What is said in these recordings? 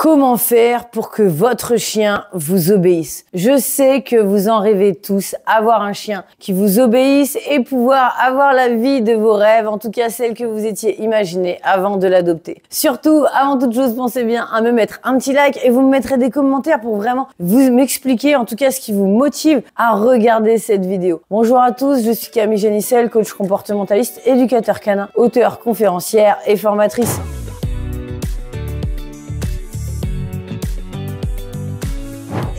Comment faire pour que votre chien vous obéisse? Je sais que vous en rêvez tous, avoir un chien qui vous obéisse et pouvoir avoir la vie de vos rêves, en tout cas celle que vous étiez imaginée avant de l'adopter. Surtout, avant toute chose, pensez bien à me mettre un petit like et vous me mettrez des commentaires pour vraiment vous m'expliquer en tout cas ce qui vous motive à regarder cette vidéo. Bonjour à tous, je suis Camille Génissel, coach comportementaliste, éducateur canin, auteure, conférencière et formatrice.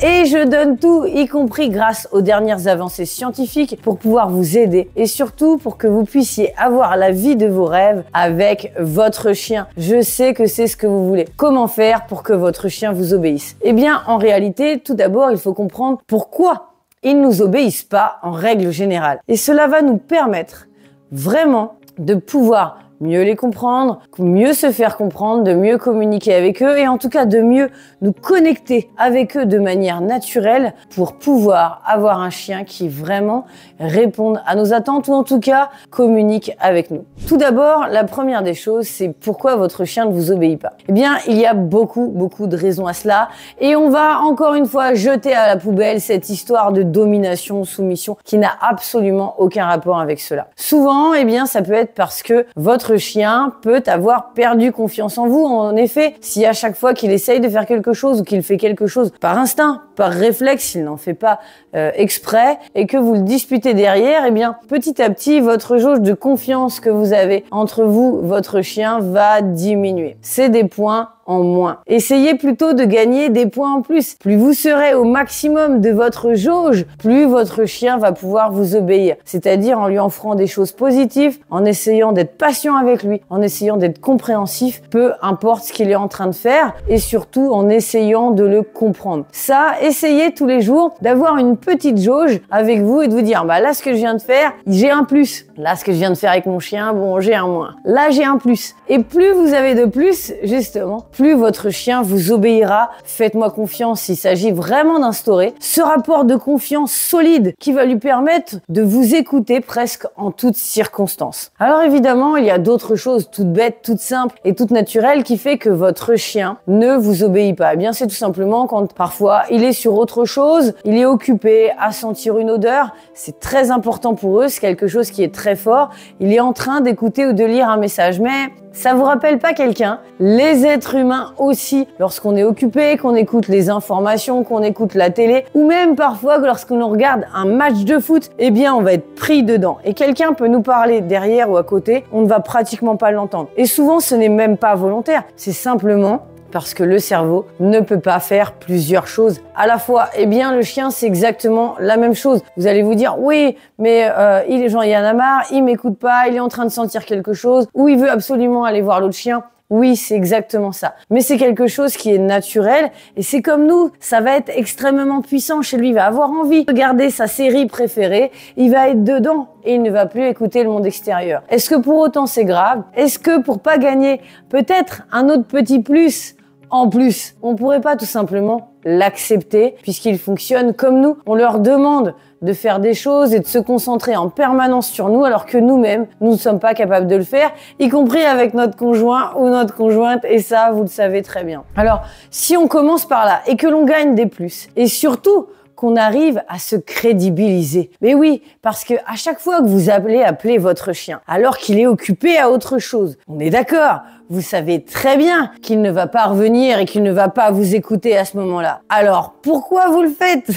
Et je donne tout, y compris grâce aux dernières avancées scientifiques, pour pouvoir vous aider et surtout pour que vous puissiez avoir la vie de vos rêves avec votre chien. Je sais que c'est ce que vous voulez. Comment faire pour que votre chien vous obéisse? Eh bien, en réalité, tout d'abord, il faut comprendre pourquoi ils ne nous obéissent pas en règle générale. Et cela va nous permettre vraiment de pouvoir mieux les comprendre, mieux se faire comprendre, de mieux communiquer avec eux et en tout cas de mieux nous connecter avec eux de manière naturelle pour pouvoir avoir un chien qui vraiment réponde à nos attentes ou en tout cas communique avec nous. Tout d'abord, la première des choses, c'est pourquoi votre chien ne vous obéit pas. Eh bien, il y a beaucoup de raisons à cela et on va encore une fois jeter à la poubelle cette histoire de domination, soumission qui n'a absolument aucun rapport avec cela. Souvent, eh bien, ça peut être parce que votre chien peut avoir perdu confiance en vous. En effet, si à chaque fois qu'il essaye de faire quelque chose ou qu'il fait quelque chose par instinct, par réflexe, il n'en fait pas exprès et que vous le disputez derrière, eh bien, petit à petit, votre jauge de confiance que vous avez entre vous, votre chien, va diminuer. C'est des points en moins. Essayez plutôt de gagner des points en plus. Plus vous serez au maximum de votre jauge, plus votre chien va pouvoir vous obéir. C'est-à-dire en lui offrant des choses positives, en essayant d'être patient avec lui, en essayant d'être compréhensif, peu importe ce qu'il est en train de faire, et surtout en essayant de le comprendre. Ça, essayez tous les jours d'avoir une petite jauge avec vous et de vous dire, bah là, ce que je viens de faire, j'ai un plus. Là, ce que je viens de faire avec mon chien, bon, j'ai un moins. Là, j'ai un plus. Et plus vous avez de plus, justement, plus votre chien vous obéira. Faites-moi confiance, il s'agit vraiment d'instaurer ce rapport de confiance solide qui va lui permettre de vous écouter presque en toutes circonstances. Alors évidemment, il y a d'autres choses toutes bêtes, toutes simples et toutes naturelles qui fait que votre chien ne vous obéit pas. Eh bien, c'est tout simplement quand parfois il est sur autre chose, il est occupé à sentir une odeur. C'est très important pour eux, c'est quelque chose qui est très fort. Il est en train d'écouter ou de lire un message, mais ça vous rappelle pas quelqu'un? Les êtres humains aussi, lorsqu'on est occupé, qu'on écoute les informations, qu'on écoute la télé, ou même parfois lorsqu'on regarde un match de foot, eh bien on va être pris dedans. Et quelqu'un peut nous parler derrière ou à côté, on ne va pratiquement pas l'entendre. Et souvent ce n'est même pas volontaire, c'est simplement parce que le cerveau ne peut pas faire plusieurs choses à la fois. Eh bien, le chien, c'est exactement la même chose. Vous allez vous dire, oui, mais il en a marre, il m'écoute pas, il est en train de sentir quelque chose, ou il veut absolument aller voir l'autre chien. Oui, c'est exactement ça. Mais c'est quelque chose qui est naturel et c'est comme nous, ça va être extrêmement puissant chez lui. Il va avoir envie de regarder sa série préférée, il va être dedans et il ne va plus écouter le monde extérieur. Est-ce que pour autant c'est grave? Est-ce que pour pas gagner peut-être un autre petit plus en plus, on pourrait pas tout simplement l'accepter puisqu'ils fonctionnent comme nous? On leur demande de faire des choses et de se concentrer en permanence sur nous alors que nous-mêmes, nous ne sommes pas capables de le faire, y compris avec notre conjoint ou notre conjointe et ça, vous le savez très bien. Alors, si on commence par là et que l'on gagne des plus et surtout qu'on arrive à se crédibiliser. Mais oui, parce que à chaque fois que vous appelez votre chien, alors qu'il est occupé à autre chose, on est d'accord, vous savez très bien qu'il ne va pas revenir et qu'il ne va pas vous écouter à ce moment-là. Alors, pourquoi vous le faites?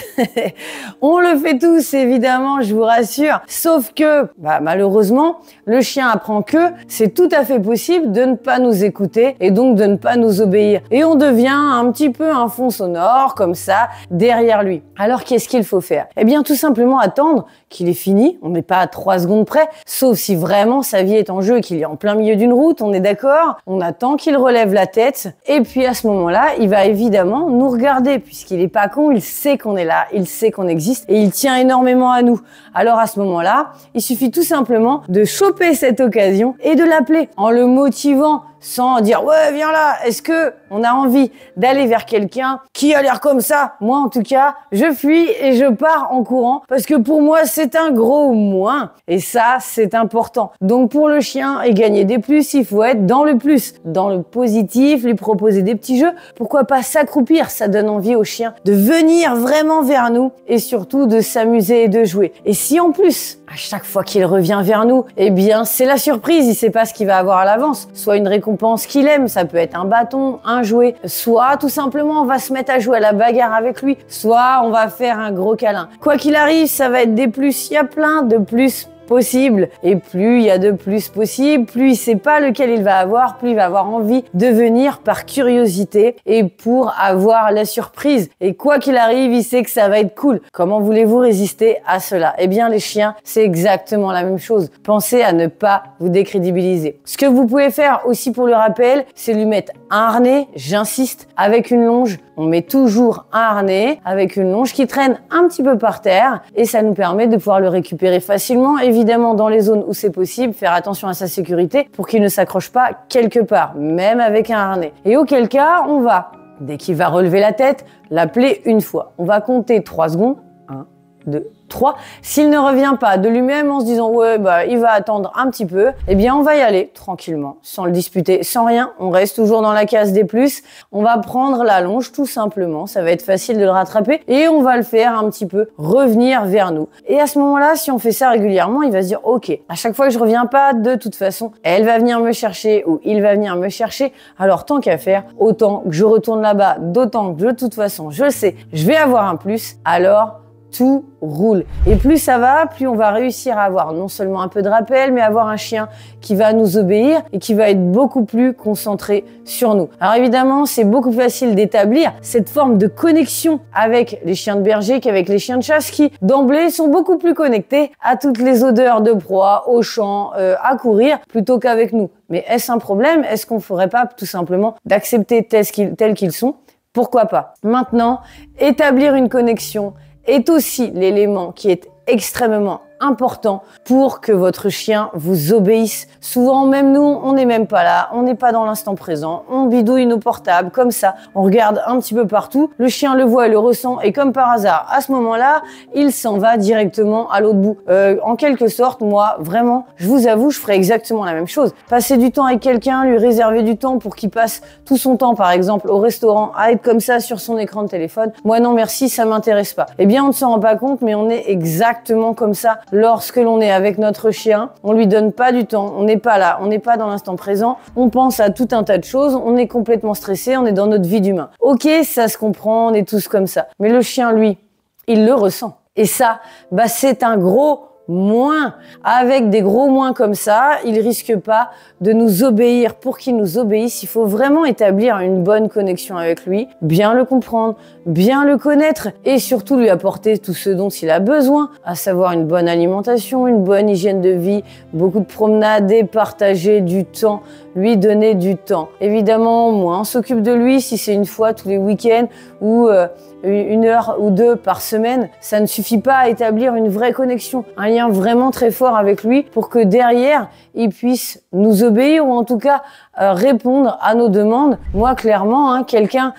On le fait tous, évidemment, je vous rassure. Sauf que, malheureusement, le chien apprend que c'est tout à fait possible de ne pas nous écouter et donc de ne pas nous obéir. Et on devient un petit peu un fond sonore, comme ça, derrière lui. Alors, qu'est-ce qu'il faut faire? Eh bien, tout simplement attendre qu'il ait fini. On n'est pas à 3 secondes près, sauf si vraiment sa vie est en jeu et qu'il est en plein milieu d'une route, on est d'accord? On attend qu'il relève la tête et puis à ce moment-là, il va évidemment nous regarder puisqu'il est pas con, il sait qu'on est là, il sait qu'on existe et il tient énormément à nous. Alors à ce moment-là, il suffit tout simplement de choper cette occasion et de l'appeler en le motivant sans dire ouais viens là. Est-ce que on a envie d'aller vers quelqu'un qui a l'air comme ça? Moi en tout cas, je fuis et je pars en courant parce que pour moi c'est un gros moins et ça c'est important. Donc pour le chien et gagner des plus, il faut être dans le plus, dans le positif, lui proposer des petits jeux. Pourquoi pas s'accroupir? Ça donne envie au chien de venir vraiment vers nous et surtout de s'amuser et de jouer. Et si en plus, à chaque fois qu'il revient vers nous, eh bien c'est la surprise, il sait pas ce qu'il va avoir à l'avance. Soit une récompense qu'il aime, ça peut être un bâton, un jouet, soit tout simplement on va se mettre à jouer à la bagarre avec lui, soit on va faire un gros câlin. Quoi qu'il arrive, ça va être des plus, il y a plein de plus possible et plus il y a de plus possible, plus il sait pas lequel il va avoir, plus il va avoir envie de venir par curiosité et pour avoir la surprise. Et quoi qu'il arrive, il sait que ça va être cool. Comment voulez-vous résister à cela? Eh bien les chiens, c'est exactement la même chose. Pensez à ne pas vous décrédibiliser. Ce que vous pouvez faire aussi pour le rappel, c'est lui mettre un harnais, j'insiste, avec une longe. On met toujours un harnais avec une longe qui traîne un petit peu par terre et ça nous permet de pouvoir le récupérer facilement. Évidemment, dans les zones où c'est possible, faire attention à sa sécurité pour qu'il ne s'accroche pas quelque part, même avec un harnais. Et auquel cas, on va, dès qu'il va relever la tête, l'appeler une fois. On va compter 3 secondes. 1, 2, 3. S'il ne revient pas de lui-même en se disant ouais bah il va attendre un petit peu, eh bien on va y aller tranquillement, sans le disputer, sans rien. On reste toujours dans la case des plus. On va prendre la longe tout simplement. Ça va être facile de le rattraper et on va le faire un petit peu revenir vers nous. Et à ce moment-là, si on fait ça régulièrement, il va se dire ok, à chaque fois que je reviens pas, de toute façon, elle va venir me chercher ou il va venir me chercher. Alors tant qu'à faire, autant que je retourne là-bas, d'autant que de toute façon, je sais, je vais avoir un plus. Alors tout roule. Et plus ça va, plus on va réussir à avoir non seulement un peu de rappel, mais avoir un chien qui va nous obéir et qui va être beaucoup plus concentré sur nous. Alors évidemment, c'est beaucoup plus facile d'établir cette forme de connexion avec les chiens de berger qu'avec les chiens de chasse qui, d'emblée, sont beaucoup plus connectés à toutes les odeurs de proie, au champ, à courir, plutôt qu'avec nous. Mais est-ce un problème? Est-ce qu'on ne ferait pas tout simplement d'accepter tels qu'ils sont? Pourquoi pas? Maintenant, établir une connexion est aussi l'élément qui est extrêmement important pour que votre chien vous obéisse. Souvent, même nous, on n'est même pas là, on n'est pas dans l'instant présent, on bidouille nos portables comme ça, on regarde un petit peu partout, le chien le voit et le ressent et comme par hasard, à ce moment-là, il s'en va directement à l'autre bout. En quelque sorte, moi, vraiment, je vous avoue, je ferais exactement la même chose. Passer du temps avec quelqu'un, lui réserver du temps pour qu'il passe tout son temps, par exemple, au restaurant, à être comme ça sur son écran de téléphone. Moi, non, merci, ça m'intéresse pas. Eh bien, on ne s'en rend pas compte, mais on est exactement comme ça lorsque l'on est avec notre chien. On lui donne pas du temps, on n'est pas là, on n'est pas dans l'instant présent, on pense à tout un tas de choses, on est complètement stressé, on est dans notre vie d'humain. Ok, ça se comprend, on est tous comme ça. Mais le chien, lui, il le ressent. Et ça, bah, c'est un gros moins. Avec des gros moins comme ça, il risque pas de nous obéir. Pour qu'il nous obéisse, il faut vraiment établir une bonne connexion avec lui, bien le comprendre, bien le connaître et surtout lui apporter tout ce dont il a besoin, à savoir une bonne alimentation, une bonne hygiène de vie, beaucoup de promenades et partager du temps, lui donner du temps. Évidemment, moins on s'occupe de lui si c'est une fois tous les week-ends ou 1 heure ou 2 par semaine, ça ne suffit pas à établir une vraie connexion, un lien vraiment très fort avec lui pour que derrière, il puisse nous obéir ou en tout cas répondre à nos demandes. Moi, clairement, quelqu'un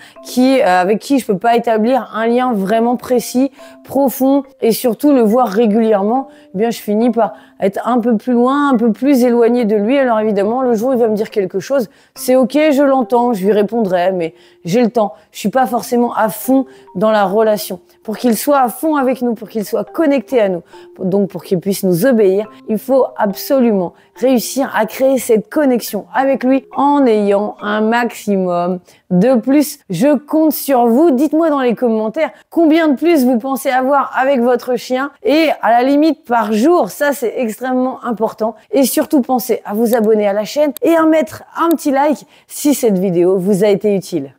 avec qui je peux pas établir un lien vraiment précis, profond et surtout le voir régulièrement, eh bien, je finis par être un peu plus loin, un peu plus éloigné de lui. Alors évidemment, le jour où il va me dire quelque chose, c'est ok, je l'entends, je lui répondrai, mais j'ai le temps. Je suis pas forcément à fond dans la relation. Pour qu'il soit à fond avec nous, pour qu'il soit connecté à nous, donc pour qu'il puisse nous obéir, il faut absolument réussir à créer cette connexion avec lui en ayant un maximum de plus. Je compte sur vous. Dites-moi dans les commentaires combien de plus vous pensez avoir avec votre chien et à la limite par jour. Ça, c'est extrêmement important. Et surtout, pensez à vous abonner à la chaîne et à mettre un petit like si cette vidéo vous a été utile.